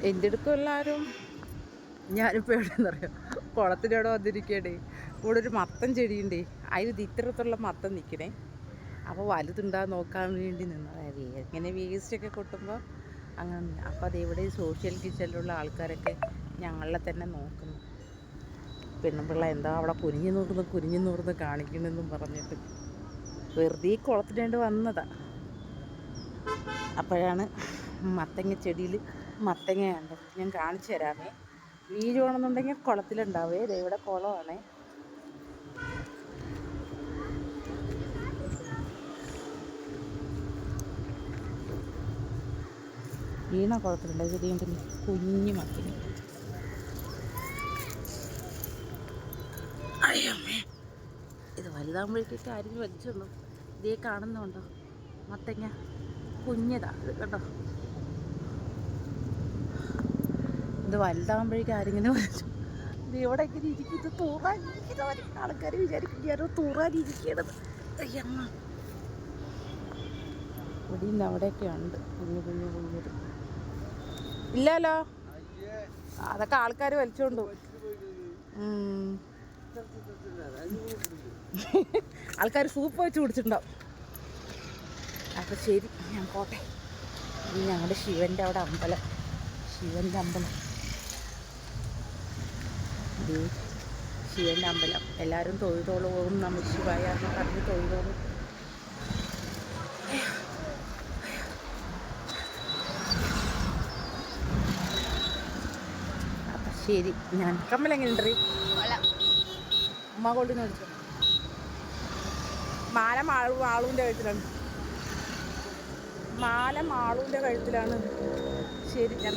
എൻ്റെ അടുക്കും എല്ലാവരും ഞാനിപ്പോൾ എവിടെയെന്ന് അറിയാം, കുളത്തിൻ്റെ അവിടെ വന്നിരിക്കണേ. ഇവിടെ ഒരു മത്തൻ ചെടിയുണ്ടേ, അതിന് ഇത്തരത്തിലുള്ള മത്തൻ നിൽക്കണേ. അപ്പോൾ വലുതുണ്ടാകാൻ നോക്കാൻ വേണ്ടി നിന്നതായത്. ഇങ്ങനെ വേസ്റ്റൊക്കെ കൊട്ടുമ്പോൾ അങ്ങനെ. അപ്പോൾ അതെവിടെ സോഷ്യൽ കിച്ചണിലുള്ള ആൾക്കാരൊക്കെ ഞങ്ങളെ തന്നെ നോക്കുന്നു. പെണ്ണുപിള്ള എന്താ അവിടെ കുനിഞ്ഞു നൂർന്ന് കാണിക്കണമെന്നും പറഞ്ഞിട്ട് വെറുതെ കുളത്തിൻ്റെ വന്നതാണ്. അപ്പോഴാണ് മത്തങ്ങ ചെടിയിൽ മത്തങ്ങ കണ്ടത്. ഞാൻ കാണിച്ചു തരാമേ. വീഴുവാണെന്നുണ്ടെങ്കിൽ കുളത്തിലുണ്ടാവേ. ഇവിടെ കുളമാണേ. വീണ കുളത്തിലുണ്ട്. ഇതിൻ്റെ കുഞ്ഞു മത്തങ്ങ. അയ്യമ്മേ, ഇത് വലുതാകുമ്പോഴേക്കൊക്കെ അരിഞ്ഞ് വലിച്ചൊന്നു. ഇതേ കാണുന്നുണ്ടോ മത്തങ്ങ? കുഞ്ഞതാ ഇത് കേട്ടോ. ഇത് വലുതാകുമ്പോഴേക്കും ആരിങ്ങനെ വലിച്ചു. ഇത് ഇവിടെ ഇങ്ങനെ ഇരിക്കും. ഇത് തൂറാനിരിക്കുന്നവർ ആൾക്കാർ വിചാരിക്കും ഞാനോ തൂറാനിരിക്കണത്. അയ്യമ്മ, ഇവിടെയും അവിടെയൊക്കെ ഉണ്ട് കുഞ്ഞത്. ഇല്ലല്ലോ, അതൊക്കെ ആൾക്കാർ വലിച്ചോണ്ടു. ആൾക്കാർ സൂപ്പ് വെച്ച് കുടിച്ചിട്ടുണ്ടാവും. അപ്പം ശരി, ഞാൻ പോട്ടെ. ഇനി ഞങ്ങളുടെ ശിവൻ്റെ അവിടെ അമ്പലം, ശിവൻ്റെ അമ്പലം, ശിവൻ്റെ അമ്പലം. എല്ലാവരും തൊഴുതോളൂ, ഓം നമഃ ശിവായ എന്ന് പറഞ്ഞ് തൊഴുതോളൂ. അപ്പം ശരി, ഞാൻ കമ്മലെങ്ങനെയുണ്ട്? ഉമ്മ കൊണ്ടിന്ന് വിളിച്ചു. മാല മാളൂൻ്റെ കഴുത്തിലാണ്. മാല മാളൂൻ്റെ കഴുത്തിലാണ്. ശരി, ഞാൻ